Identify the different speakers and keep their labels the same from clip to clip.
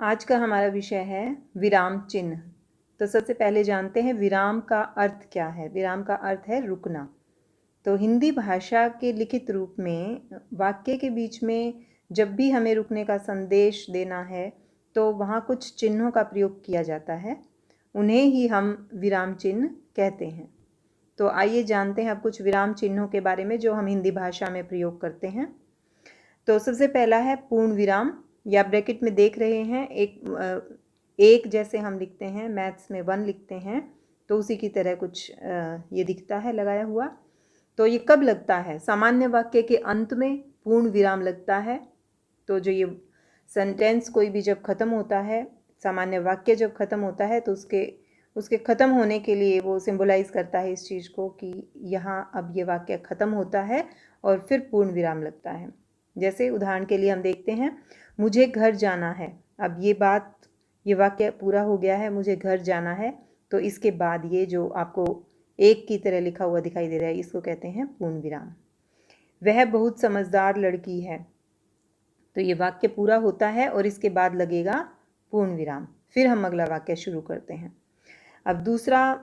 Speaker 1: आज का हमारा विषय है विराम चिन्ह। तो सबसे पहले जानते हैं विराम का अर्थ क्या है। विराम का अर्थ है रुकना। तो हिंदी भाषा के लिखित रूप में वाक्य के बीच में जब भी हमें रुकने का संदेश देना है तो वहाँ कुछ चिन्हों का प्रयोग किया जाता है, उन्हें ही हम विराम चिन्ह कहते हैं। तो आइए जानते हैं अब कुछ विराम चिन्हों के बारे में जो हम हिंदी भाषा में प्रयोग करते हैं। तो सबसे पहला है पूर्ण विराम, या ब्रैकेट में देख रहे हैं एक जैसे हम लिखते हैं, मैथ्स में 1 लिखते हैं तो उसी की तरह कुछ ये दिखता है लगाया हुआ। तो ये कब लगता है? सामान्य वाक्य के अंत में पूर्ण विराम लगता है। तो जो ये सेंटेंस कोई भी जब खत्म होता है, सामान्य वाक्य जब खत्म होता है तो उसके ख़त्म होने के लिए वो सिंबलाइज करता है इस चीज़ को कि यहाँ अब ये वाक्य ख़त्म होता है और फिर पूर्ण विराम लगता है। जैसे उदाहरण के लिए हम देखते हैं, मुझे घर जाना है। अब ये वाक्य पूरा हो गया है, मुझे घर जाना है। तो इसके बाद ये जो आपको एक की तरह लिखा हुआ दिखाई दे रहा है, इसको कहते हैं पूर्ण विराम। वह बहुत समझदार लड़की है। तो ये वाक्य पूरा होता है और इसके बाद लगेगा पूर्ण विराम, फिर हम अगला वाक्य शुरू करते हैं। अब दूसरा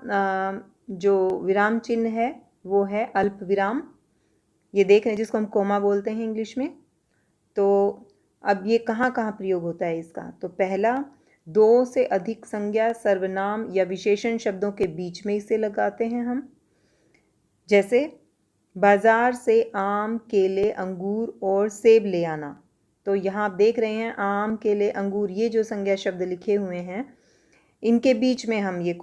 Speaker 1: जो विराम चिन्ह है वो है अल्प विराम। ये देख रहे हैं, जिसको हम कोमा बोलते हैं इंग्लिश में। तो अब ये कहाँ कहाँ प्रयोग होता है इसका? तो पहला, 2 से अधिक संज्ञा, सर्वनाम या विशेषण शब्दों के बीच में इसे लगाते हैं हम। जैसे बाजार से आम, केले, अंगूर और सेब ले आना। तो यहाँ आप देख रहे हैं आम, केले, अंगूर, ये जो संज्ञा शब्द लिखे हुए हैं इनके बीच में हम ये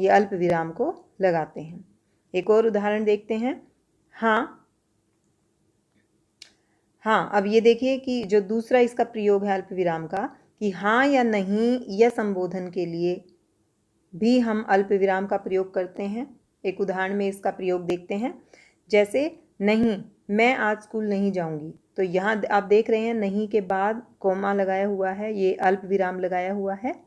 Speaker 1: अल्प विराम को लगाते हैं। एक और उदाहरण देखते हैं। हाँ, अब ये देखिए कि जो दूसरा इसका प्रयोग है अल्प विराम का, कि हाँ या नहीं या संबोधन के लिए भी हम अल्प विराम का प्रयोग करते हैं। एक उदाहरण में इसका प्रयोग देखते हैं। जैसे नहीं, मैं आज स्कूल नहीं जाऊंगी। तो यहाँ आप देख रहे हैं नहीं के बाद कोमा लगाया हुआ है, ये अल्प विराम लगाया हुआ है।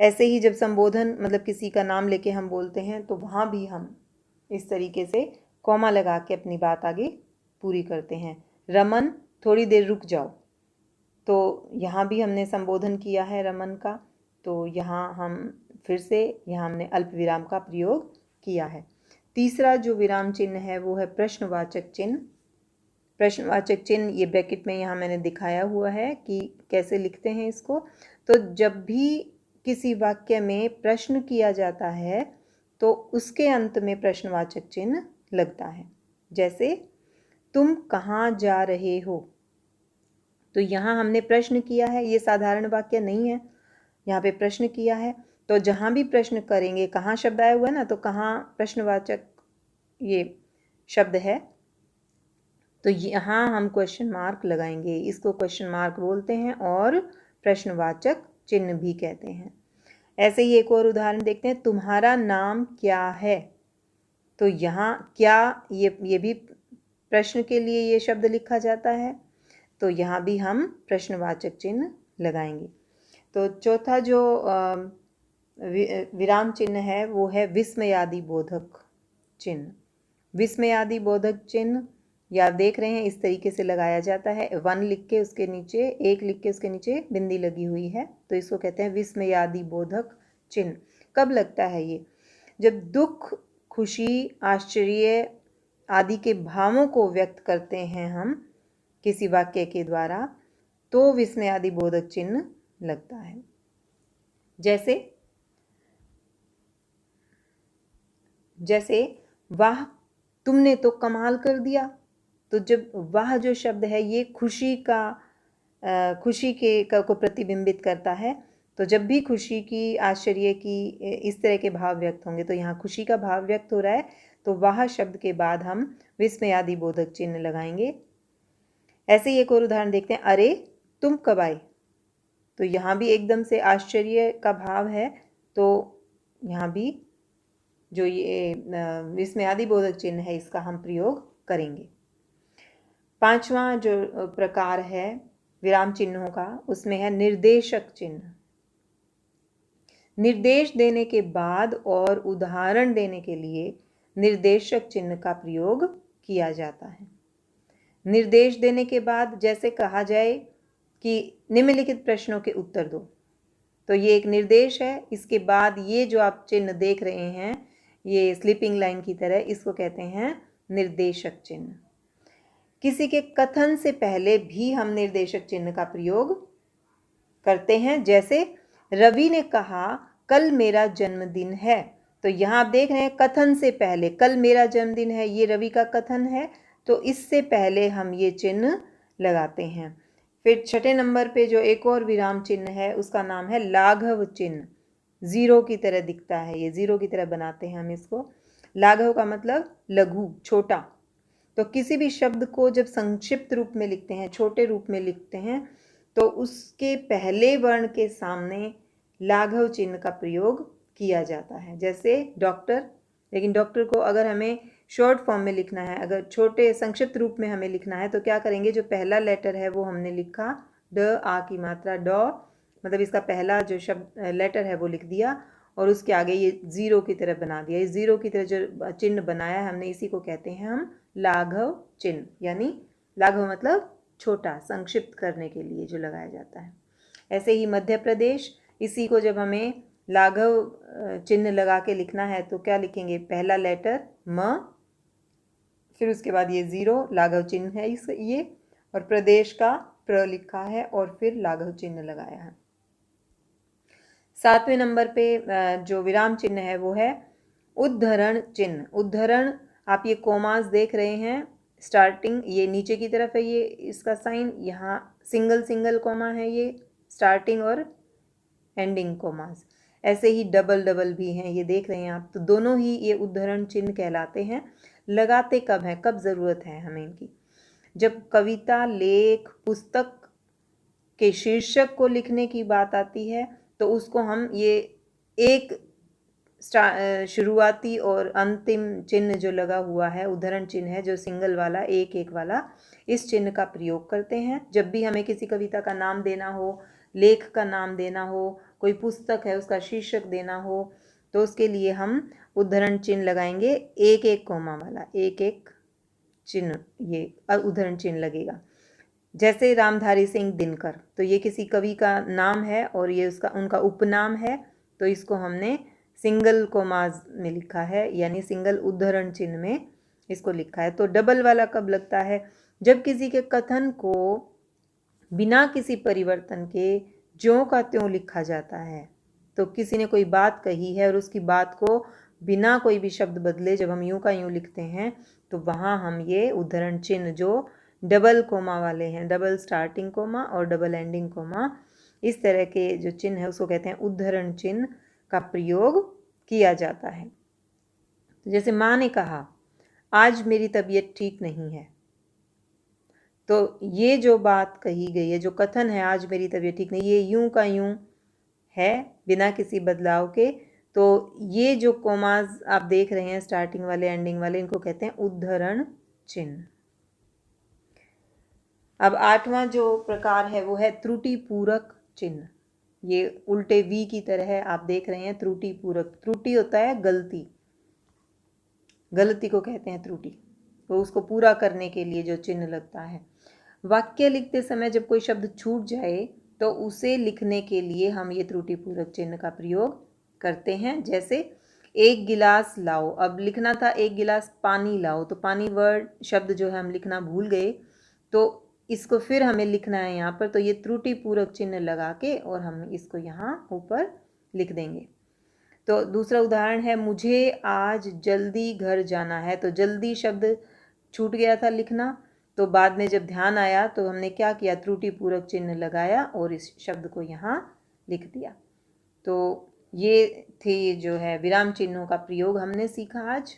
Speaker 1: ऐसे ही जब संबोधन मतलब किसी का नाम लेके हम बोलते हैं तो वहाँ भी हम इस तरीके से कोमा लगा के अपनी बात आगे पूरी करते हैं। रमन, थोड़ी देर रुक जाओ। तो यहाँ भी हमने संबोधन किया है रमन का, तो यहाँ हमने अल्प विराम का प्रयोग किया है। तीसरा जो विराम चिन्ह है वो है प्रश्नवाचक चिन्ह। प्रश्नवाचक चिन्ह ये ब्रैकेट में यहाँ मैंने दिखाया हुआ है कि कैसे लिखते हैं इसको। तो जब भी किसी वाक्य में प्रश्न किया जाता है तो उसके अंत में प्रश्नवाचक चिन्ह लगता है। जैसे तुम कहाँ जा रहे हो। तो यहाँ हमने प्रश्न किया है, ये साधारण वाक्य नहीं है, यहाँ पे प्रश्न किया है। तो जहाँ भी प्रश्न करेंगे, कहाँ शब्द आया हुआ है ना, तो कहाँ प्रश्नवाचक ये शब्द है, तो यहाँ हम क्वेश्चन मार्क लगाएंगे। इसको क्वेश्चन मार्क बोलते हैं और प्रश्नवाचक चिन्ह भी कहते हैं। ऐसे ही एक और उदाहरण देखते हैं, तुम्हारा नाम क्या है। तो यहाँ क्या, ये भी प्रश्न के लिए ये शब्द लिखा जाता है, तो यहाँ भी हम प्रश्नवाचक चिन्ह लगाएंगे। तो चौथा जो विराम चिन्ह है वो है विस्मयादि बोधक चिन्ह। विस्मयादि बोधक चिन्ह या देख रहे हैं इस तरीके से लगाया जाता है, 1 लिख के उसके नीचे 1 लिख के उसके नीचे बिंदी लगी हुई है, तो इसको कहते हैं विस्मयादि बोधक चिन्ह। कब लगता है ये? जब दुख, खुशी, आश्चर्य आदि के भावों को व्यक्त करते हैं हम किसी वाक्य के द्वारा, तो विस्मयादि बोधक चिन्ह लगता है। जैसे वाह, तुमने तो कमाल कर दिया। तो जब वाह जो शब्द है ये खुशी को प्रतिबिंबित करता है। तो जब भी खुशी की, आश्चर्य की इस तरह के भाव व्यक्त होंगे, तो यहाँ खुशी का भाव व्यक्त हो रहा है, तो वाह शब्द के बाद हम विस्मयादि बोधक चिन्ह लगाएंगे। ऐसे ही एक और उदाहरण देखते हैं, अरे तुम कब आए। तो यहाँ भी एकदम से आश्चर्य का भाव है, तो यहाँ भी जो ये विस्मयादि बोधक चिन्ह है इसका हम प्रयोग करेंगे। 5वां जो प्रकार है विराम चिन्हों का, उसमें है निर्देशक चिन्ह। निर्देश देने के बाद और उदाहरण देने के लिए निर्देशक चिन्ह का प्रयोग किया जाता है। निर्देश देने के बाद जैसे कहा जाए कि निम्नलिखित प्रश्नों के उत्तर दो। तो ये एक निर्देश है। इसके बाद ये जो आप चिन्ह देख रहे हैं, ये स्लीपिंग लाइन की तरह, इसको कहते हैं निर्देशक चिन्ह। किसी के कथन से पहले भी हम निर्देशक चिन्ह का प्रयोग करते हैं। जैसे रवि ने कहा कल मेरा जन्मदिन है। तो यहाँ आप देख रहे हैं कथन से पहले, कल मेरा जन्मदिन है, ये रवि का कथन है, तो इससे पहले हम ये चिन्ह लगाते हैं। फिर छठे नंबर पे जो एक और विराम चिन्ह है उसका नाम है लाघव चिन्ह। जीरो की तरह दिखता है, ये जीरो की तरह बनाते हैं हम इसको। लाघव का मतलब लघु, छोटा। तो किसी भी शब्द को जब संक्षिप्त रूप में लिखते हैं, छोटे रूप में लिखते हैं, तो उसके पहले वर्ण के सामने लाघव चिन्ह का प्रयोग किया जाता है। जैसे डॉक्टर, लेकिन डॉक्टर को अगर हमें शॉर्ट फॉर्म में लिखना है, अगर छोटे संक्षिप्त रूप में हमें लिखना है, तो क्या करेंगे, जो पहला लेटर है वो हमने लिखा ड, आ की मात्रा डॉ, मतलब इसका पहला जो शब्द लेटर है वो लिख दिया, और उसके आगे ये जीरो की तरह बना दिया। इस जीरो की तरह जो चिन्ह बनाया है हमने, इसी को कहते हैं हम लाघव चिन्ह। यानी लाघव मतलब छोटा, संक्षिप्त करने के लिए जो लगाया जाता है। ऐसे ही मध्य प्रदेश, इसी को जब हमें लाघव चिन्ह लगा के लिखना है तो क्या लिखेंगे, पहला लेटर म, फिर उसके बाद ये जीरो, लाघव चिन्ह है इस ये, और प्रदेश का प्र लिखा है और फिर लाघव चिन्ह लगाया है। सातवें नंबर पे जो विराम चिन्ह है वो है उद्धरण चिन्ह। उद्धरण, आप ये कोमास देख रहे हैं, स्टार्टिंग ये नीचे की तरफ है, ये इसका साइन, यहाँ सिंगल सिंगल कोमा है, ये स्टार्टिंग और एंडिंग कोमास। ऐसे ही डबल डबल भी हैं, ये देख रहे हैं आप। तो दोनों ही ये उद्धरण चिन्ह कहलाते हैं। लगाते कब हैं, कब ज़रूरत है हमें इनकी, जब कविता, लेख, पुस्तक के शीर्षक को लिखने की बात आती है, तो उसको हम ये एक शुरुआती और अंतिम चिन्ह जो लगा हुआ है, उद्धरण चिन्ह है जो सिंगल वाला, एक एक वाला, इस चिन्ह का प्रयोग करते हैं। जब भी हमें किसी कविता का नाम देना हो, लेख का नाम देना हो, कोई पुस्तक है उसका शीर्षक देना हो, तो उसके लिए हम उद्धरण चिन्ह लगाएंगे, एक एक कोमा वाला, एक एक चिन्ह, ये उद्धरण चिन्ह लगेगा। जैसे रामधारी सिंह दिनकर, तो ये किसी कवि का नाम है और ये उसका उनका उपनाम है, तो इसको हमने सिंगल कोमाज में लिखा है, यानी सिंगल उद्धरण चिन्ह में इसको लिखा है। तो डबल वाला कब लगता है, जब किसी के कथन को बिना किसी परिवर्तन के ज्यों का त्यों लिखा जाता है। तो किसी ने कोई बात कही है और उसकी बात को बिना कोई भी शब्द बदले जब हम यूं का यूं लिखते हैं, तो वहाँ हम ये उद्धरण चिन्ह जो डबल कोमा वाले हैं, डबल स्टार्टिंग कोमा और डबल एंडिंग कोमा, इस तरह के जो चिन्ह है उसको कहते हैं उद्धरण चिन्ह का प्रयोग किया जाता है। तो जैसे माँ ने कहा आज मेरी तबीयत ठीक नहीं है, तो ये जो बात कही गई है, जो कथन है आज मेरी तबीयत ठीक नहीं, ये यूं का यूं है बिना किसी बदलाव के। तो ये जो कोमाज आप देख रहे हैं, स्टार्टिंग वाले एंडिंग वाले, इनको कहते हैं उद्धरण चिन्ह। अब आठवां जो प्रकार है वो है त्रुटि पूरक चिन्ह। ये उल्टे वी की तरह है, आप देख रहे हैं, त्रुटि पूरक। त्रुटि होता है गलती, गलती को कहते हैं त्रुटि, तो उसको पूरा करने के लिए जो चिन्ह लगता है। वाक्य लिखते समय जब कोई शब्द छूट जाए तो उसे लिखने के लिए हम ये त्रुटि पूरक चिन्ह का प्रयोग करते हैं। जैसे एक गिलास लाओ, अब लिखना था एक गिलास पानी लाओ, तो पानी वर्ड शब्द जो है हम लिखना भूल गए, तो इसको फिर हमें लिखना है यहाँ पर, तो ये त्रुटि पूरक चिन्ह लगा के और हम इसको यहाँ ऊपर लिख देंगे। तो दूसरा उदाहरण है मुझे आज जल्दी घर जाना है, तो जल्दी शब्द छूट गया था लिखना, तो बाद में जब ध्यान आया तो हमने क्या किया, त्रुटि पूरक चिन्ह लगाया और इस शब्द को यहाँ लिख दिया। तो ये थे जो है विराम चिन्हों का प्रयोग हमने सीखा आज।